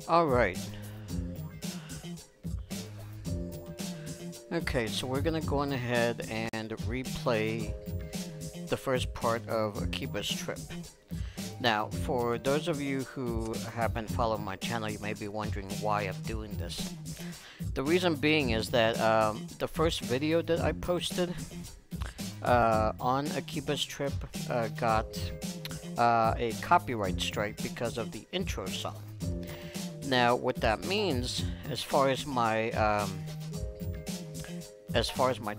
Alright. Okay, so we're gonna go on ahead and replay the first part of Akiba's trip. Now, for those of you who have been following my channel, you may be wondering why I'm doing this. The reason being is that the first video that I posted on Akiba's trip got a copyright strike because of the intro song. Now, what that means, as far as my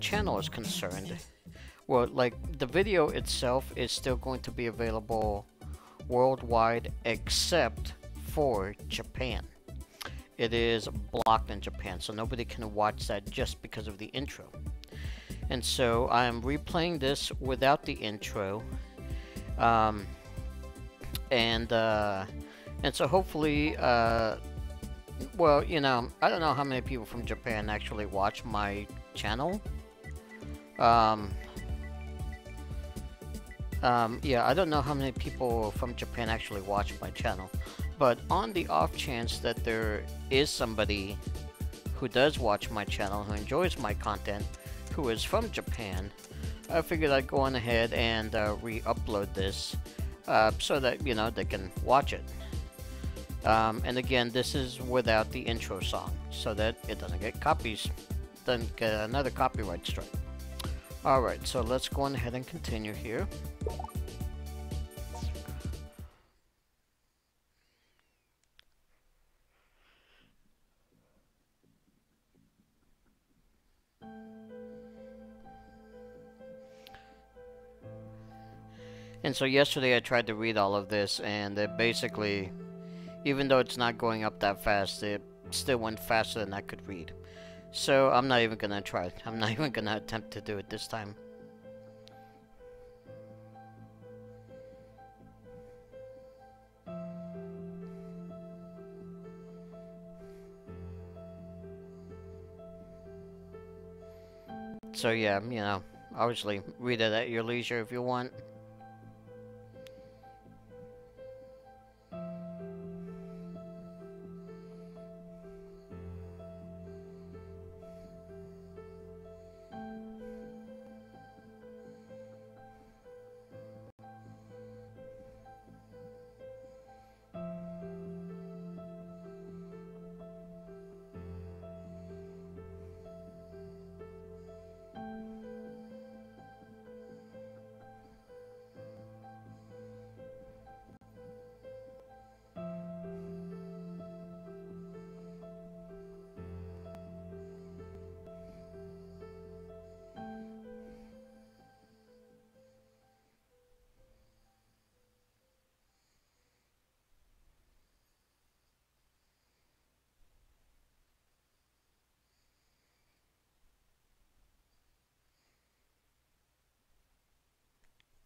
channel is concerned, well, like, the video itself is still going to be available worldwide except for Japan. It is blocked in Japan, so nobody can watch that just because of the intro. And so I'm replaying this without the intro, and so hopefully, well, you know, I don't know how many people from Japan actually watch my channel. Yeah, I don't know how many people from Japan actually watch my channel, but on the off chance that there is somebody who does watch my channel, who enjoys my content, who is from Japan, I figured I'd go on ahead and re-upload this so that, you know, they can watch it. And again, this is without the intro song, so that it doesn't get another copyright strike. Alright, so let's go on ahead and continue here. And so yesterday I tried to read all of this, and it basically, even though it's not going up that fast, it still went faster than I could read. So I'm not even gonna try. I'm not even gonna attempt to do it this time. So yeah, you know, obviously read it at your leisure if you want.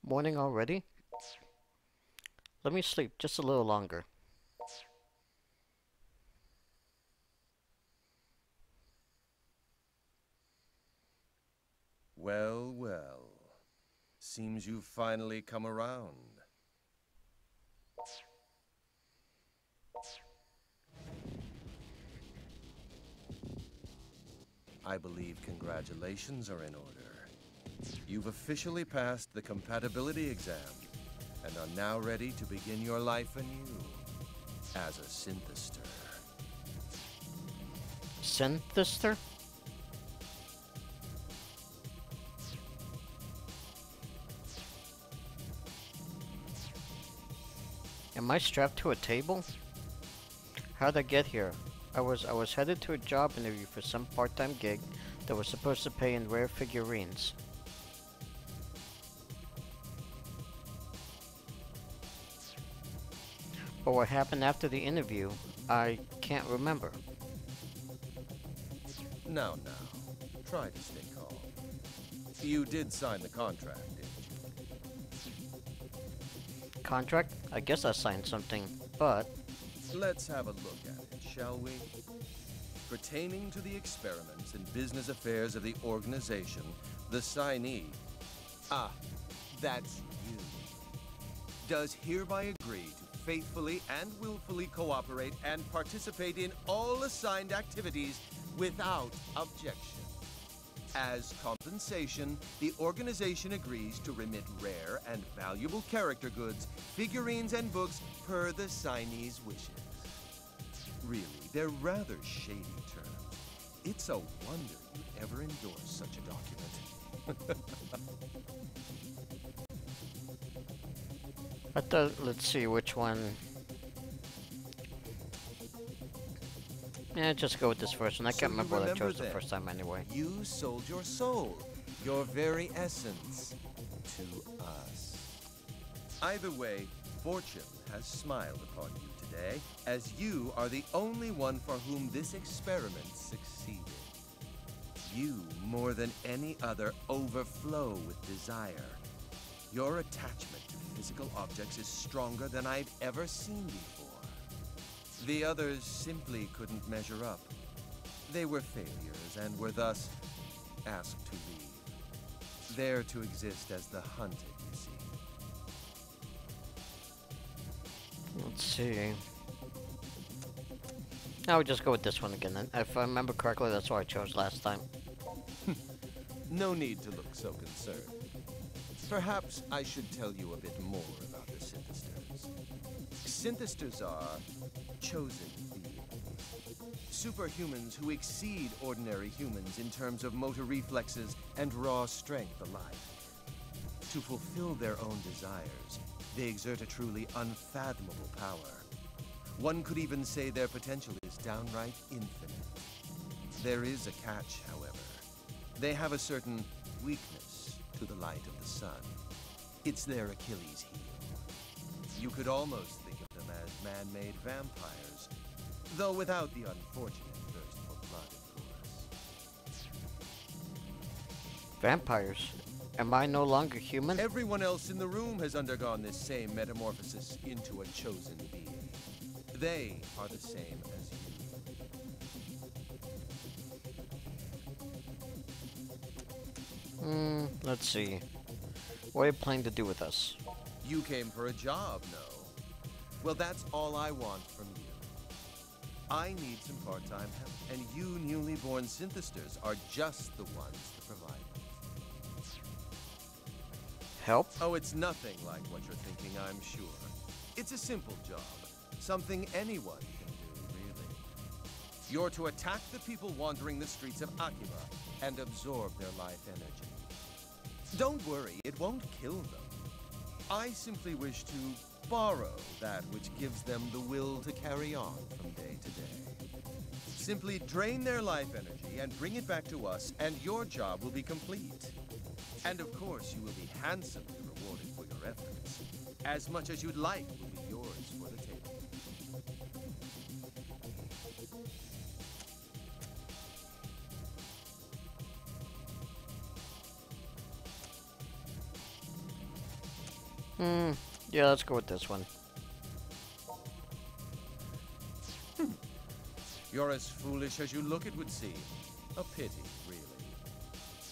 Morning already? Let me sleep just a little longer. Well, well. Seems you've finally come around. I believe congratulations are in order. You've officially passed the compatibility exam and are now ready to begin your life anew as a synthester. Synthester? Am I strapped to a table? How'd I get here? I was headed to a job interview for some part-time gig that was supposed to pay in rare figurines. But what happened after the interview, I can't remember. Now, try to stay calm. You did sign the contract, didn't you? Contract? I guess I signed something, but... Let's have a look at it, shall we? Pertaining to the experiments and business affairs of the organization, the signee... Ah, that's you. Does hereby agree to faithfully and willfully cooperate and participate in all assigned activities without objection. As compensation, the organization agrees to remit rare and valuable character goods, figurines, and books per the signees' wishes. Really, they're rather shady terms. It's a wonder you'd ever endorse such a document. I thought, let's see which one. Yeah, just go with this first one. I can't remember what I chose the first time anyway. You sold your soul, your very essence, to us. Either way, fortune has smiled upon you today, as you are the only one for whom this experiment succeeded. You, more than any other, overflow with desire. Your attachment to physical objects is stronger than I've ever seen before. The others simply couldn't measure up. They were failures and were thus asked to leave. There to exist as the hunted, you see. Let's see. I would just go with this one again. And if I remember correctly, that's what I chose last time. No need to look so concerned. Perhaps I should tell you a bit more about the synthesters. Synthesters are chosen beings. Superhumans who exceed ordinary humans in terms of motor reflexes and raw strength alike. To fulfill their own desires, they exert a truly unfathomable power. One could even say their potential is downright infinite. There is a catch, however. They have a certain weakness to the light of the sun. It's their Achilles heel. You could almost think of them as man-made vampires, though without the unfortunate thirst for blood, of course. Vampires? Am I no longer human? Everyone else in the room has undergone this same metamorphosis into a chosen being. They are the same as you. Let's see. What are you planning to do with us? You came for a job, no? Well, that's all I want from you. I need some part-time help, and you newly born synthesters are just the ones to provide it. Help? Oh, it's nothing like what you're thinking, I'm sure. It's a simple job. Something anyone can do, really. You're to attack the people wandering the streets of Akiba and absorb their life energy. Don't worry, it won't kill them. I simply wish to borrow that which gives them the will to carry on from day to day. Simply drain their life energy and bring it back to us, and your job will be complete. And of course, you will be handsomely rewarded for your efforts. As much as you'd like will be yours for the taking. Yeah, let's go with this one. You're as foolish as you look, it would seem. A pity, really.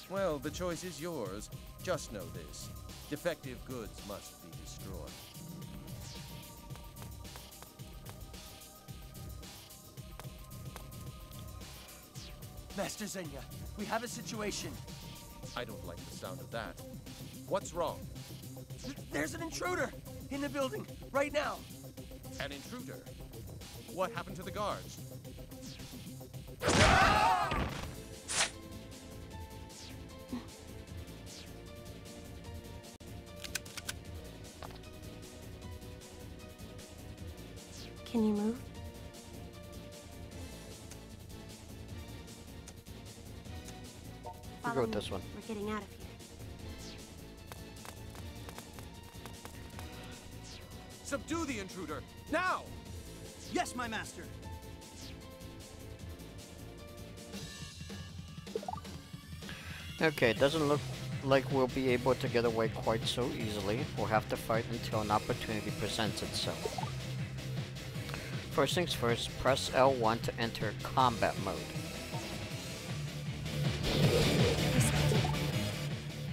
Well, the choice is yours. Just know this. Defective goods must be destroyed. Master Xenia, we have a situation. I don't like the sound of that. What's wrong? There's an intruder in the building right now. An intruder? What happened to the guards? Can you move? We'll go with this one. We're getting out of here. Subdue the intruder! Now! Yes, my master. Okay, it doesn't look like we'll be able to get away quite so easily. We'll have to fight until an opportunity presents itself. First things first, press L1 to enter combat mode.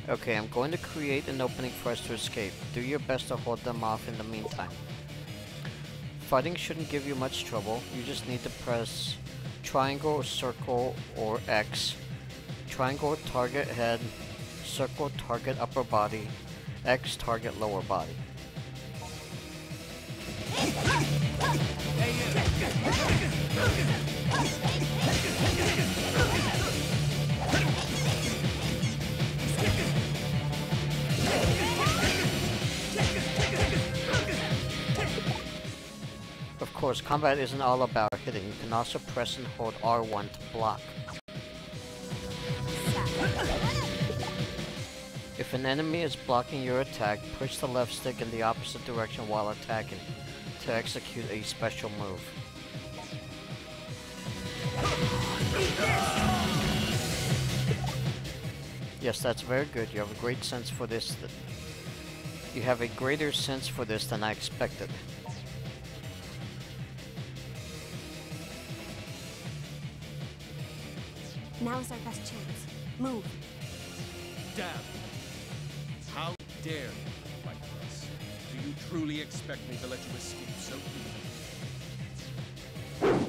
Okay, I'm going to create an opening for us to escape. Do your best to hold them off in the meantime. Fighting shouldn't give you much trouble. You just need to press triangle, circle, or X. Triangle, target head. Circle, target upper body. X, target lower body. Of course, combat isn't all about hitting. You can also press and hold R1 to block. If an enemy is blocking your attack, push the left stick in the opposite direction while attacking to execute a special move. Yes, that's very good. You have a great sense for this. You have a greater sense for this than I expected. Now is our best chance. Move. Damn! How dare you fight us? Do you truly expect me to let you escape so easily?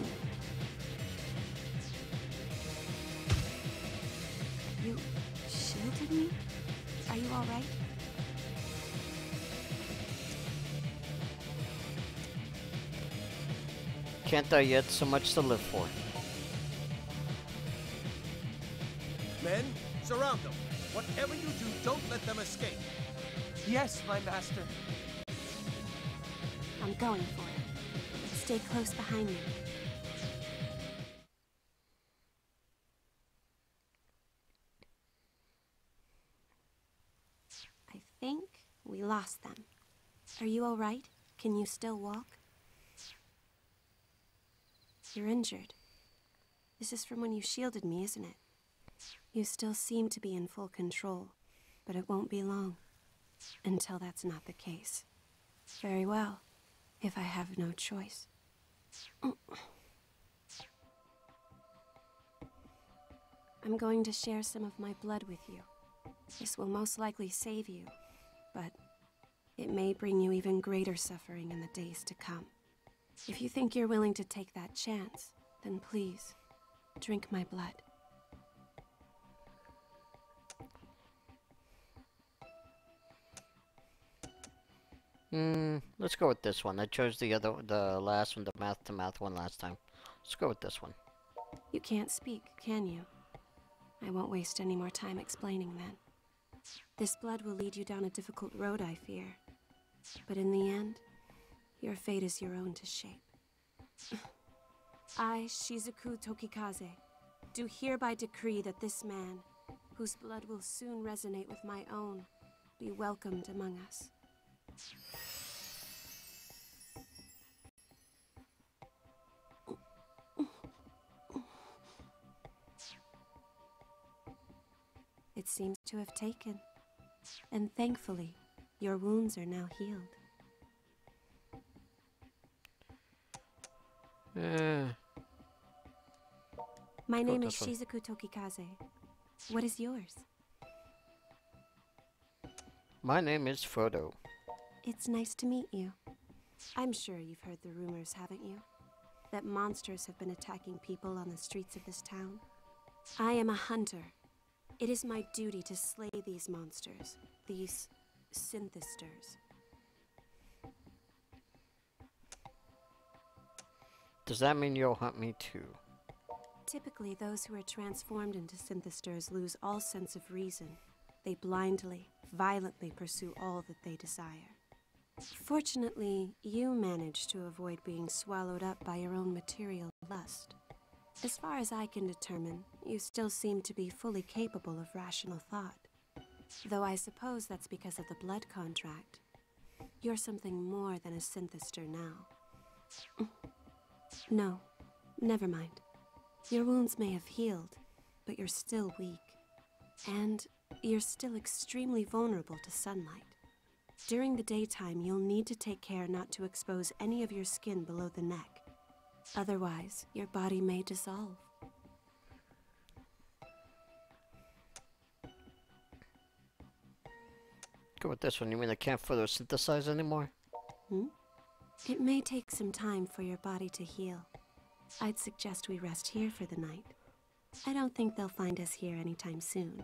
You shielded me? Are you alright? Can't die yet, so much to live for. Men, surround them. Whatever you do, don't let them escape. Yes, my master. I'm going for it. Stay close behind me. I think we lost them. Are you alright? Can you still walk? You're injured. This is from when you shielded me, isn't it? You still seem to be in full control, but it won't be long until that's not the case. Very well, if I have no choice. I'm going to share some of my blood with you. This will most likely save you, but it may bring you even greater suffering in the days to come. If you think you're willing to take that chance, then please, drink my blood. Let's go with this one. I chose the last one, the mouth-to-mouth one last time. Let's go with this one. You can't speak, can you? I won't waste any more time explaining then. This blood will lead you down a difficult road, I fear. But in the end, your fate is your own to shape. I, Shizuku Tokikaze, do hereby decree that this man, whose blood will soon resonate with my own, be welcomed among us. It seems to have taken, and thankfully, your wounds are now healed. My name is Shizuku Tokikaze. What is yours? My name is Frodo. It's nice to meet you. I'm sure you've heard the rumors, haven't you? That monsters have been attacking people on the streets of this town. I am a hunter. It is my duty to slay these monsters, these synthesters. Does that mean you'll hunt me too? Typically, those who are transformed into synthesters lose all sense of reason. They blindly, violently pursue all that they desire. Fortunately, you managed to avoid being swallowed up by your own material lust. As far as I can determine, you still seem to be fully capable of rational thought. Though I suppose that's because of the blood contract. You're something more than a synthester now. No, never mind. Your wounds may have healed, but you're still weak. And you're still extremely vulnerable to sunlight. During the daytime, you'll need to take care not to expose any of your skin below the neck. Otherwise, your body may dissolve. Go with this one. You mean I can't photosynthesize anymore? It may take some time for your body to heal. I'd suggest we rest here for the night. I don't think they'll find us here anytime soon.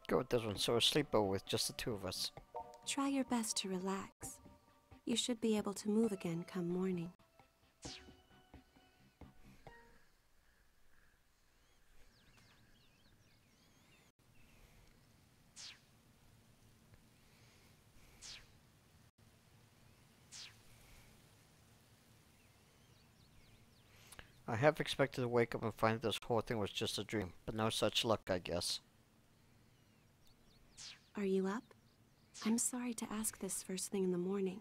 Go with this one, so a sleepover with just the two of us. Try your best to relax. You should be able to move again come morning. I have expected to wake up and find that this whole thing was just a dream, but no such luck, I guess. Are you up? I'm sorry to ask this first thing in the morning,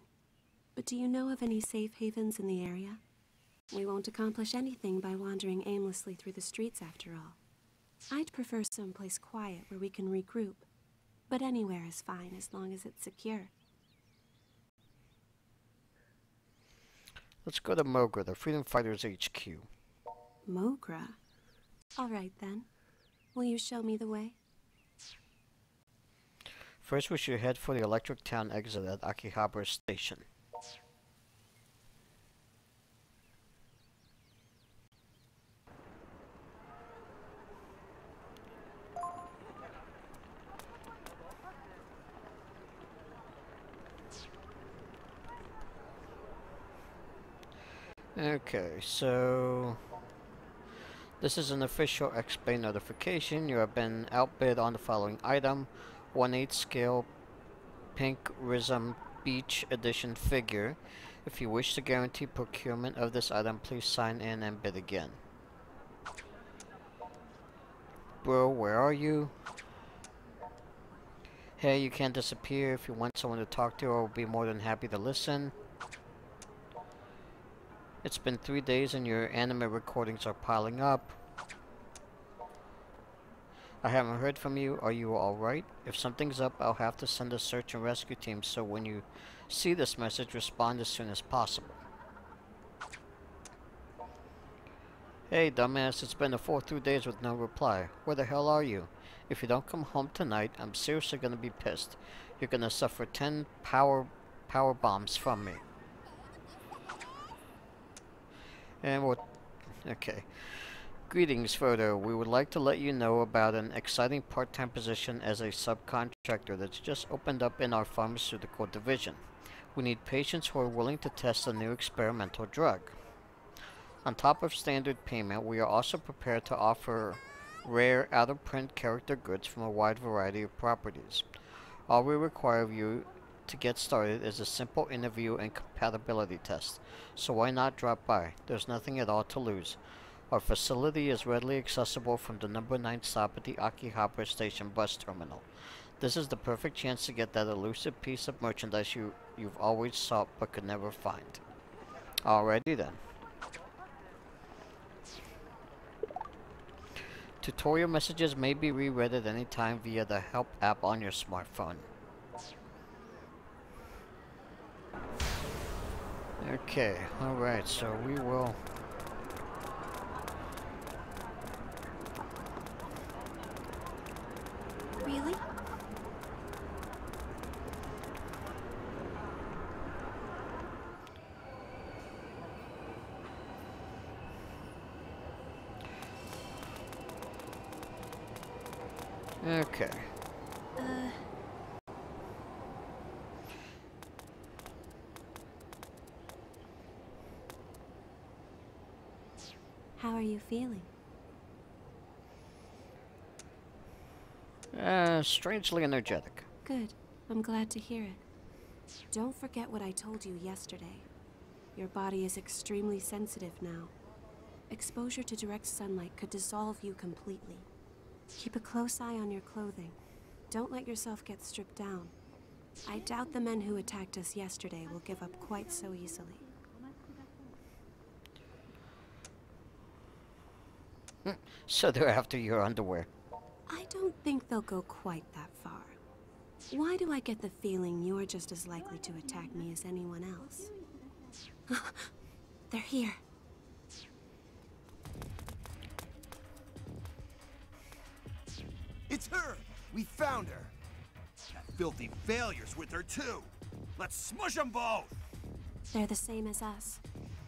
but do you know of any safe havens in the area? We won't accomplish anything by wandering aimlessly through the streets after all. I'd prefer someplace quiet where we can regroup, but anywhere is fine as long as it's secure. Let's go to Mogra, the Freedom Fighters HQ. Mogra? All right then. Will you show me the way? First, we should head for the Electric Town exit at Akiba Station. Okay, so this is an official XP notification. You have been outbid on the following item: 1/8 scale pink Rism Beach Edition figure. If you wish to guarantee procurement of this item, please sign in and bid again. Bro, where are you? Hey, you can't disappear. If you want someone to talk to, I will be more than happy to listen. It's been 3 days and your anime recordings are piling up. I haven't heard from you. Are you alright? If something's up, I'll have to send a search and rescue team, so when you see this message, respond as soon as possible. Hey, dumbass, it's been a full 2 days with no reply. Where the hell are you? If you don't come home tonight, I'm seriously gonna be pissed. You're gonna suffer 10 power bombs from me. And what? Okay. Greetings, Frodo. We would like to let you know about an exciting part-time position as a subcontractor that's just opened up in our pharmaceutical division. We need patients who are willing to test a new experimental drug. On top of standard payment, we are also prepared to offer rare, out-of-print character goods from a wide variety of properties. All we require of you to get started is a simple interview and compatibility test, so why not drop by? There's nothing at all to lose. Our facility is readily accessible from the number 9 stop at the Akiba Station bus terminal. This is the perfect chance to get that elusive piece of merchandise you've always sought but could never find. Alrighty then. Tutorial messages may be reread at any time via the Help app on your smartphone. Okay, alright, so we will... Really? Okay. How are you feeling? Strangely energetic. Good. I'm glad to hear it. Don't forget what I told you yesterday. Your body is extremely sensitive now. Exposure to direct sunlight could dissolve you completely. Keep a close eye on your clothing. Don't let yourself get stripped down. I doubt the men who attacked us yesterday will give up quite so easily. So they're after your underwear. I don't think they'll go quite that far. Why do I get the feeling you're just as likely to attack me as anyone else? They're here. It's her! We found her. That filthy failure's with her too. Let's smush them both! They're the same as us.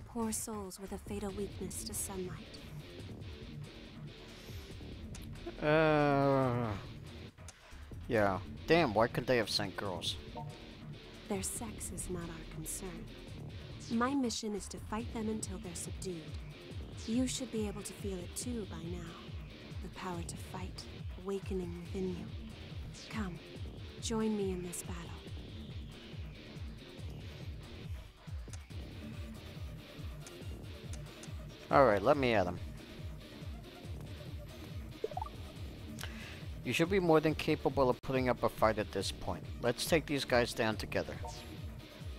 Poor souls with a fatal weakness to sunlight. Yeah. Damn, why couldn't they have sent girls? Their sex is not our concern. My mission is to fight them until they're subdued. You should be able to feel it too by now. The power to fight, awakening within you. Come, join me in this battle. Alright, let me at him. You should be more than capable of putting up a fight at this point. Let's take these guys down together.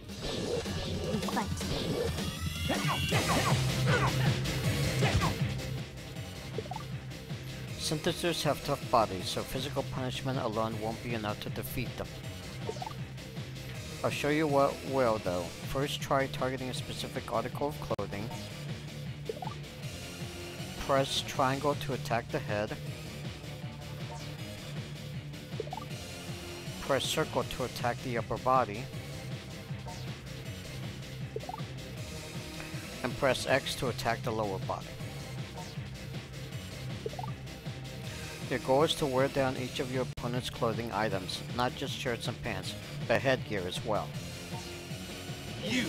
We fight. Synthesizers have tough bodies, so physical punishment alone won't be enough to defeat them. I'll show you what will, though. First, try targeting a specific article of clothing. Press triangle to attack the head. Press circle to attack the upper body. And press X to attack the lower body. Your goal is to wear down each of your opponent's clothing items, not just shirts and pants, but headgear as well. You!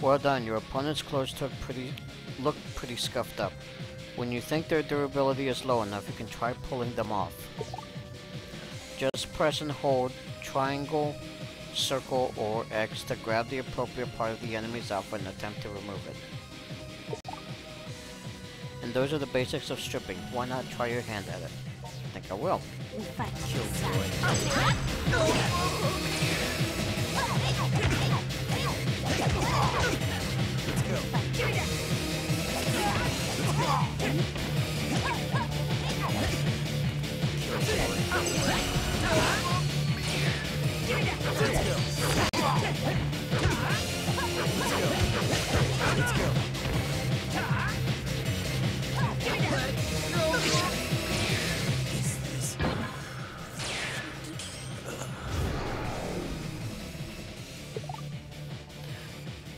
Well done, your opponent's clothes look pretty scuffed up. When you think their durability is low enough, you can try pulling them off. Just press and hold triangle, circle, or X to grab the appropriate part of the enemy's outfit and attempt to remove it. And those are the basics of stripping. Why not try your hand at it? I think I will. We fight.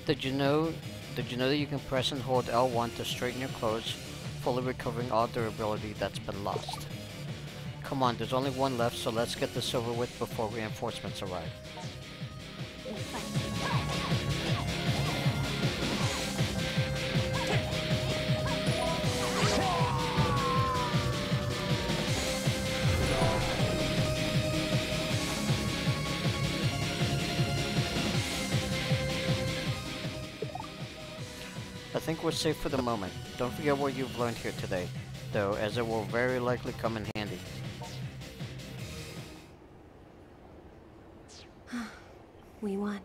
Did you know that you can press and hold L1 to straighten your clothes, fully recovering all durability that's been lost? Come on, there's only one left, so let's get this over with before reinforcements arrive. I think we're safe for the moment. Don't forget what you've learned here today, though, as it will very likely come in handy. We won.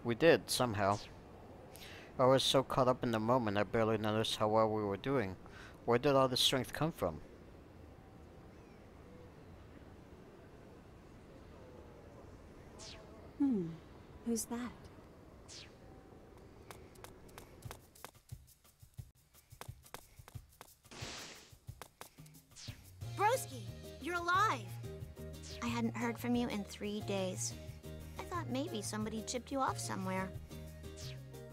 We did, somehow. I was so caught up in the moment I barely noticed how well we were doing. Where did all this strength come from? Who's that? Broski, you're alive! I hadn't heard from you in 3 days. I thought maybe somebody chipped you off somewhere.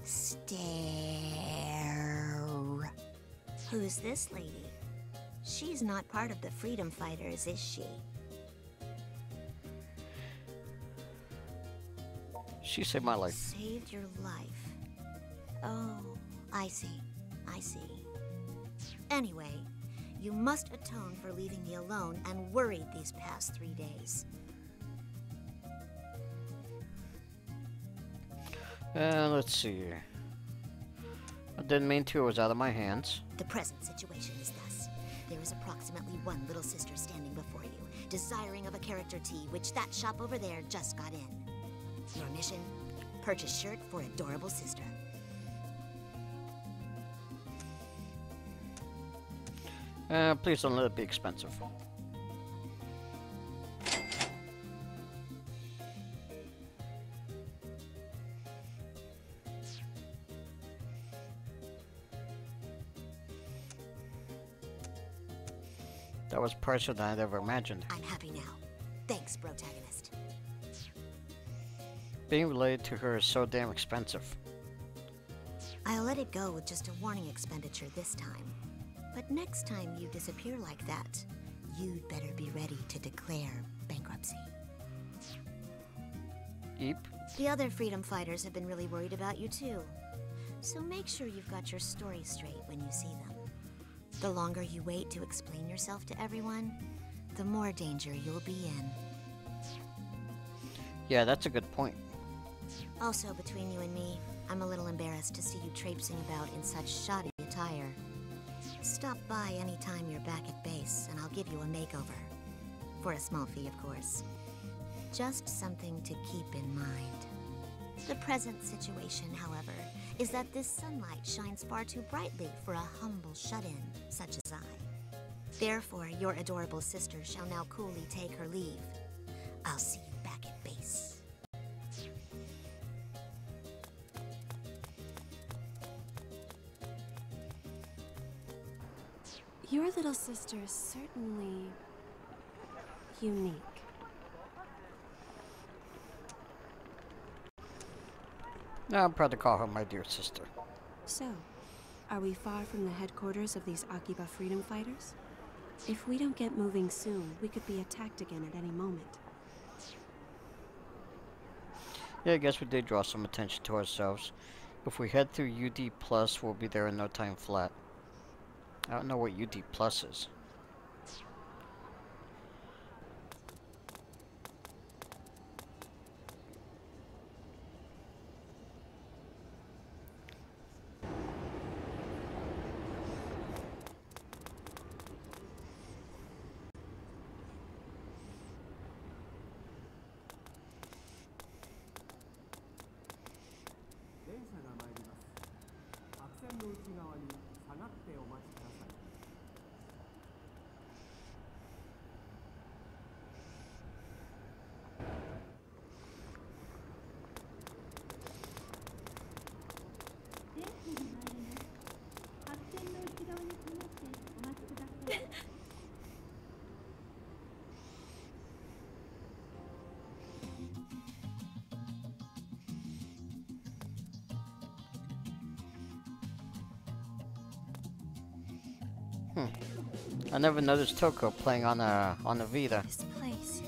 Stare. Who's this lady? She's not part of the Freedom Fighters, is she? She saved my life. Saved your life. Oh, I see. I see. Anyway, you must atone for leaving me alone and worried these past 3 days. Let's see here. I didn't mean to, it was out of my hands. The present situation is thus. There is approximately one little sister standing before you, desiring of a character tea, which that shop over there just got in. Your mission? Purchase shirt for adorable sister. Please don't let it be expensive. That was pricier than I'd ever imagined. I'm happy now. Thanks, protagonist. Being related to her is so damn expensive. I'll let it go with just a warning expenditure this time. But next time you disappear like that, you'd better be ready to declare bankruptcy. Eep. The other freedom fighters have been really worried about you too. So make sure you've got your story straight when you see them. The longer you wait to explain yourself to everyone, the more danger you'll be in. Yeah, that's a good point. Also, between you and me, I'm a little embarrassed to see you traipsing about in such shoddy attire. Stop by anytime you're back at base, and I'll give you a makeover. For a small fee, of course. Just something to keep in mind. The present situation, however, is that this sunlight shines far too brightly for a humble shut-in such as I. Therefore, your adorable sister shall now coolly take her leave. I'll see you back at base. Your little sister is certainly unique. Now I'm proud to call her my dear sister. So, are we far from the headquarters of these Akiba freedom fighters? If we don't get moving soon, we could be attacked again at any moment. Yeah, I guess we did draw some attention to ourselves. If we head through UD+, we'll be there in no time flat. I don't know what UD+ is. I never noticed Toko playing on a Vita. This place.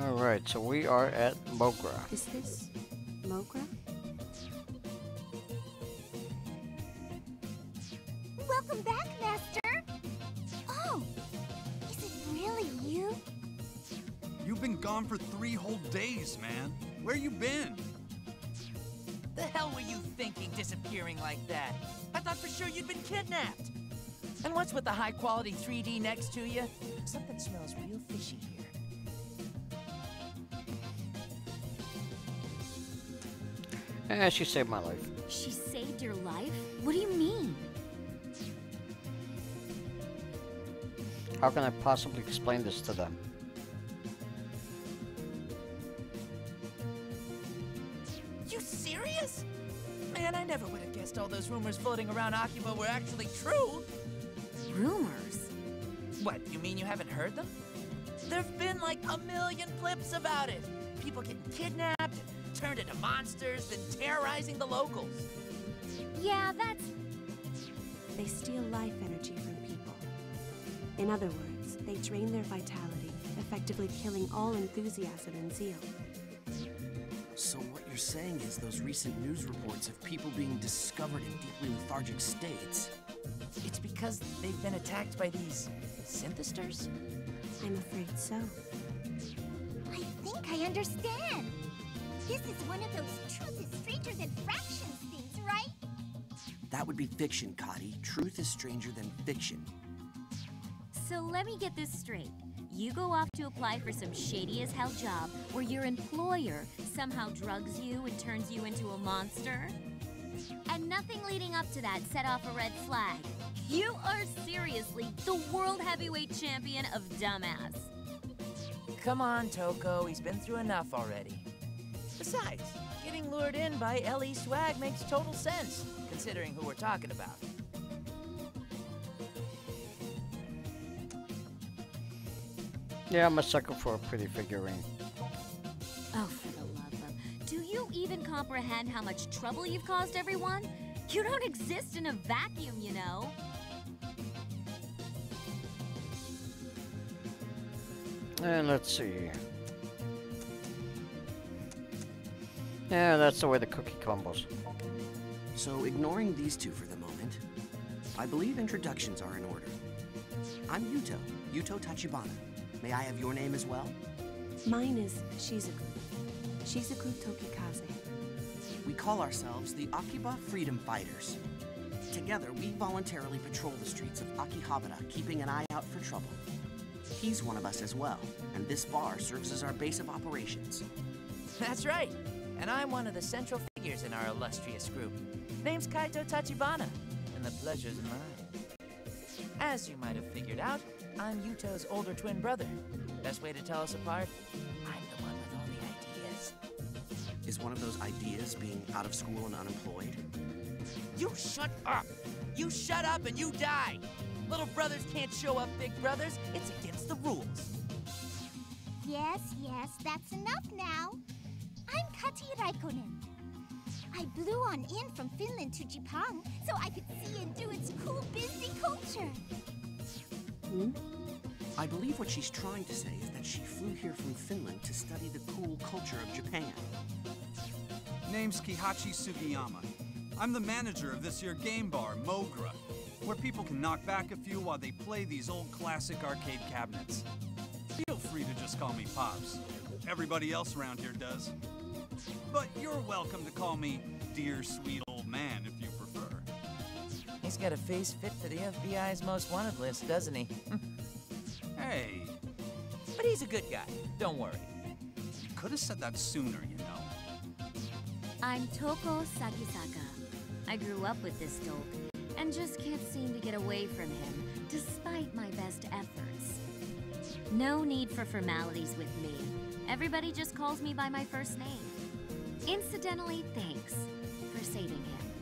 Alright, so we are at Mogra. Is this Mogra? Welcome back, Master! Oh, is it really you? You've been gone for 3 whole days, man. Where you been? The hell were you thinking disappearing like that? I thought for sure you'd been kidnapped. And what's with the high-quality 3D next to you? Something smells real fishy here. She saved my life. She saved your life? What do you mean? How can I possibly explain this to them? You serious? Man, I never would have guessed all those rumors floating around Akiba were actually true. Rumors? What, you mean you haven't heard them? There've been like a million flips about it. People getting kidnapped, turned into monsters, then terrorizing the locals. Yeah, that's... They steal life energy from people. In other words, they drain their vitality, effectively killing all enthusiasm and zeal. So what you're saying is those recent news reports of people being discovered in deeply lethargic states. It's because they've been attacked by these synthesters? I'm afraid so. I think I understand. This is one of those truth is stranger than fractions things, right? That would be fiction, Kadi. Truth is stranger than fiction. So let me get this straight. You go off to apply for some shady-as-hell job where your employer somehow drugs you and turns you into a monster? And nothing leading up to that set off a red flag. You are seriously the world heavyweight champion of dumbass. Come on, Toko. He's been through enough already. Besides, getting lured in by LE swag makes total sense, considering who we're talking about. Yeah, I'm a sucker for a pretty figurine. Oh, for the love of... Do you even comprehend how much trouble you've caused everyone? You don't exist in a vacuum, you know. And let's see. Yeah, that's the way the cookie crumbles. So, ignoring these two for the moment, I believe introductions are in order. I'm Yuto Tachibana. May I have your name as well? Mine is Shizuku. Shizuku Tokikaze. We call ourselves the Akiba Freedom Fighters. Together, we voluntarily patrol the streets of Akihabara, keeping an eye out for trouble. He's one of us as well, and this bar serves as our base of operations. That's right. And I'm one of the central figures in our illustrious group. Name's Kaito Tachibana, and the pleasure's mine. As you might have figured out, I'm Yuto's older twin brother. Best way to tell us apart? I'm the one with all the ideas. Is one of those ideas being out of school and unemployed? You shut up! You shut up and you die! Little brothers can't show up big brothers. It's against the rules. Yes, that's enough now. I'm Kati Raikkonen. I blew on in from Finland to Japan so I could see and do its cool busy culture. I believe what she's trying to say is that she flew here from Finland to study the cool culture of Japan. Name's Kihachi Sugiyama. I'm the manager of this here game bar, Mogra, where people can knock back a few while they play these old classic arcade cabinets. Feel free to just call me Pops. Everybody else around here does. But you're welcome to call me Dear Sweet Old Man if you prefer. He's got a face fit for the FBI's most wanted list, doesn't he? Hey, But he's a good guy, don't worry. you could have said that sooner, you know. I'm Toko Sakisaka. I grew up with this dope, and just can't seem to get away from him, despite my best efforts. No need for formalities with me. Everybody just calls me by my first name. Incidentally, thanks for saving him.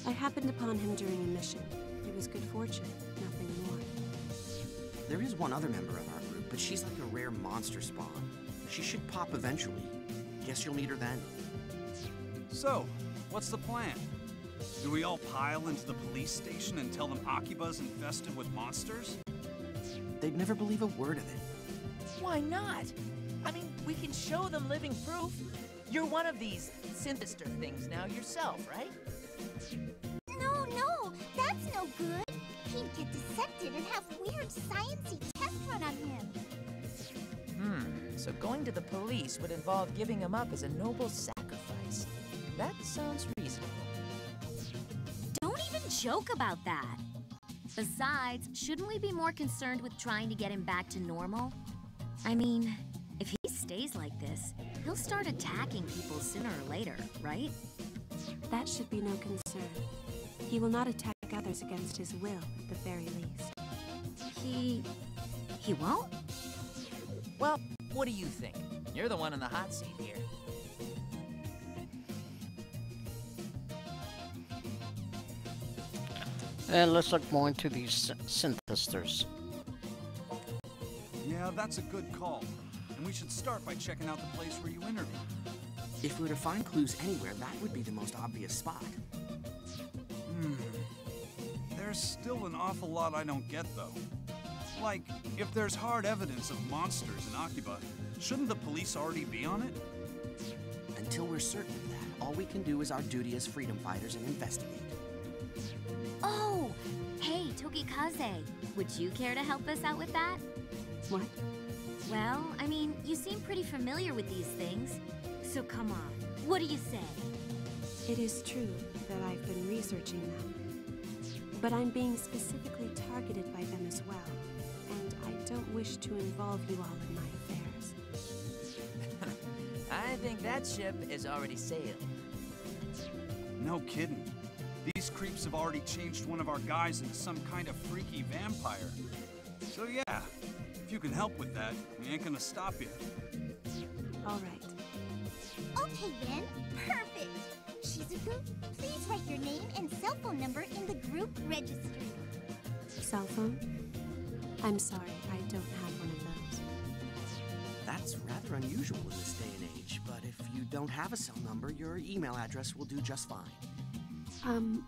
I happened upon him during a mission. It was good fortune, nothing more. There is one other member of our group, but she's like a rare monster spawn. She should pop eventually. Guess you'll meet her then. So, what's the plan? Do we all pile into the police station and tell them Akiba's infested with monsters? They'd never believe a word of it. Why not? I mean, we can show them living proof. You're one of these synthester things now yourself, right? No, that's no good. He'd get dissected and have weird sciencey tests run on him. So going to the police would involve giving him up as a noble sacrifice. That sounds reasonable. Don't even joke about that. Besides, shouldn't we be more concerned with trying to get him back to normal? I mean, if he stays like this, he'll start attacking people sooner or later, right? That should be no concern. He will not attack others against his will, at the very least. He won't? Well, what do you think? You're the one in the hot seat here. And let's look more into these synthesters. Yeah, that's a good call. And we should start by checking out the place where you interviewed. If we were to find clues anywhere, that would be the most obvious spot. There's still an awful lot I don't get, though. Like, if there's hard evidence of monsters in Akiba, shouldn't the police already be on it? Until we're certain of that, all we can do is our duty as freedom fighters and investigate. Oh! Hey, Tokikaze, would you care to help us out with that? What? Well, I mean, you seem pretty familiar with these things. So come on, what do you say? It is true that I've been researching them. But I'm being specifically targeted by them as well. And I don't wish to involve you all in my affairs. I think that ship has already sailed. No kidding. These creeps have already changed one of our guys into some kind of freaky vampire. So yeah, if you can help with that, we ain't gonna stop you. All right. Okay, Okay then, perfect. Shizuku, please write your name and cell phone number in the group registry. Cell phone? I'm sorry, I don't have one of those. That's rather unusual in this day and age, but if you don't have a cell number, your email address will do just fine.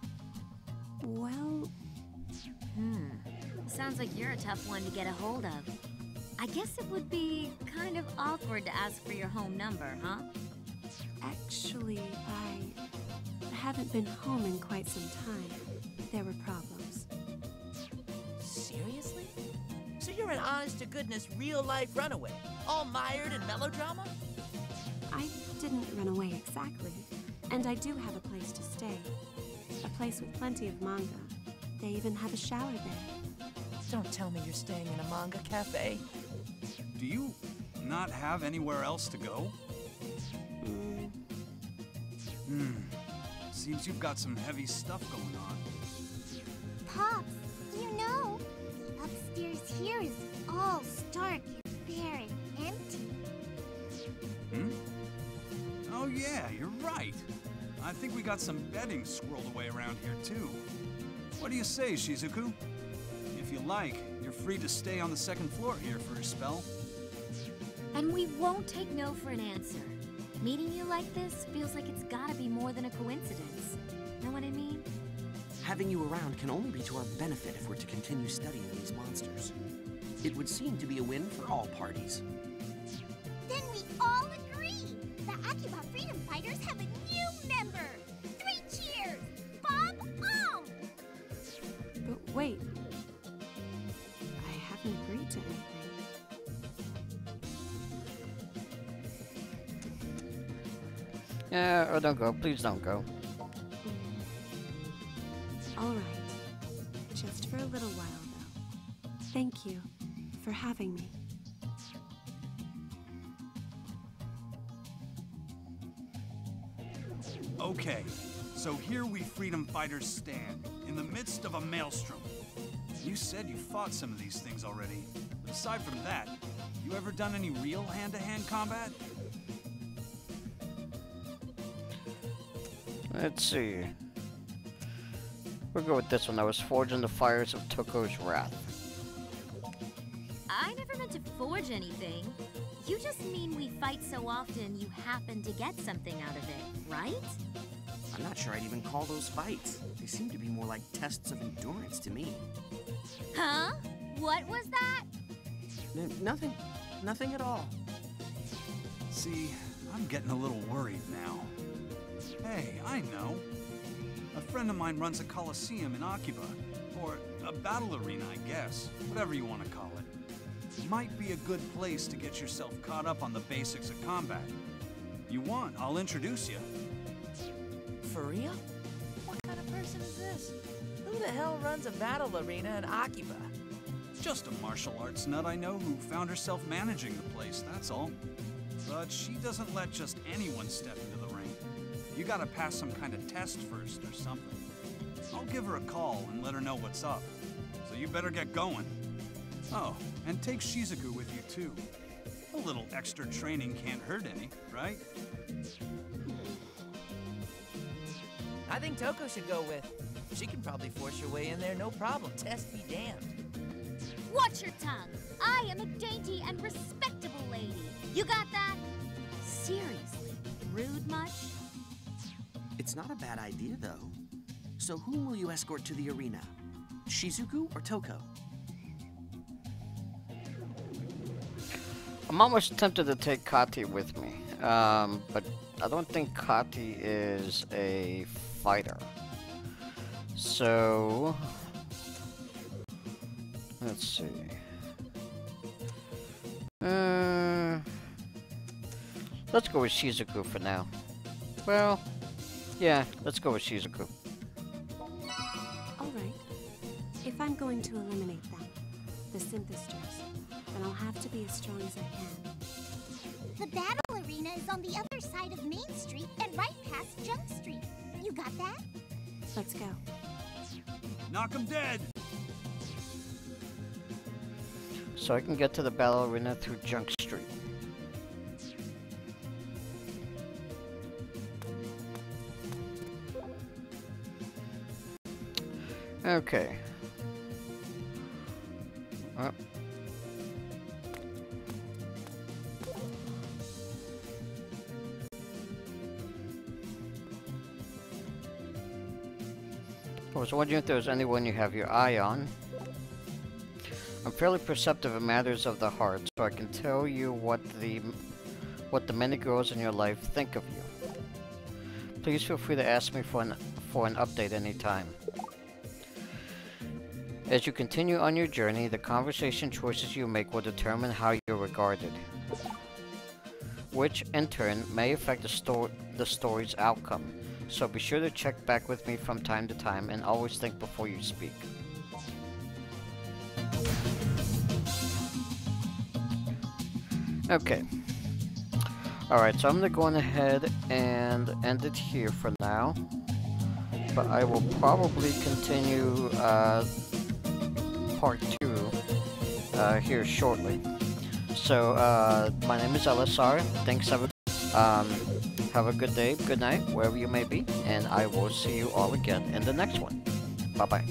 Well... Sounds like you're a tough one to get a hold of. I guess it would be kind of awkward to ask for your home number, huh? Actually, I haven't been home in quite some time. There were problems. Seriously? So you're an honest-to-goodness, real-life runaway, all mired in melodrama? I didn't run away exactly, and I do have a place to stay. A place with plenty of manga. They even have a shower there. Don't tell me you're staying in a manga cafe. Do you not have anywhere else to go? Seems you've got some heavy stuff going on. Pops, you know, the upstairs here is all stark and bare and empty. Oh yeah, you're right. I think we got some bedding squirreled away around here too. What do you say, Shizuku? If you like, you're free to stay on the second floor here for a spell. And we won't take no for an answer. Meeting you like this feels like it's gotta be more than a coincidence. Know what I mean? Having you around can only be to our benefit if we're to continue studying these monsters. It would seem to be a win for all parties. Then we all agree! The Akiba Freedom Fighters have a new member! 3 cheers! Bob Om! But wait. I haven't agreed to anything. Yeah, oh, don't go. Please don't go. All right. Just for a little while, though. Thank you for having me. Okay, so here we freedom fighters stand, in the midst of a maelstrom. You said you fought some of these things already. But aside from that, you ever done any real hand-to-hand combat? Let's see. We'll go with this one. I was forged in the fires of Toko's wrath. I never meant to forge anything. You just mean we fight so often you happen to get something out of it, right? I'm not sure I'd even call those fights. They seem to be more like tests of endurance to me. Huh? What was that? Nothing. Nothing at all. See, I'm getting a little worried now. Hey, I know. A friend of mine runs a coliseum in Akiba. Or a battle arena, I guess. Whatever you want to call it. Might be a good place to get yourself caught up on the basics of combat. You want, I'll introduce you. For real? What kind of person is this? Who the hell runs a battle arena in Akiba? Just a martial arts nut I know who found herself managing the place, that's all. But she doesn't let just anyone step into the ring. You gotta pass some kind of test first or something. I'll give her a call and let her know what's up. So you better get going. Oh, and take Shizuku with you too. A little extra training can't hurt any, right? I think Toko should go with. She can probably force her way in there, no problem. Test be damned. Watch your tongue. I am a dainty and respectable lady. You got that? Seriously, rude much? It's not a bad idea, though. So whom will you escort to the arena? Shizuku or Toko? I'm almost tempted to take Kati with me, but I don't think Kati is a fighter. So, let's see. Let's go with Shizuku for now. Well, yeah, let's go with Shizuku. All right. If I'm going to eliminate them, the synthesters, then I'll have to be as strong as I can. The battle arena is on the other side of Main Street and right past Junk Street. You got that? Let's go. Knock 'em dead! So I can get to the battle arena through Junk Street. Okay. I was wondering if there was anyone you have your eye on. I'm fairly perceptive in matters of the heart, so I can tell you what the many girls in your life think of you. Please feel free to ask me for an update anytime. As you continue on your journey, the conversation choices you make will determine how you're regarded, which in turn may affect the story's outcome. So be sure to check back with me from time to time and always think before you speak. Okay. Alright, so I'm going to go on ahead and end it here for now. But I will probably continue part 2 here shortly. So, my name is LSR. Thanks, everyone. Have a good day, good night, wherever you may be. And I will see you all again in the next one. Bye-bye.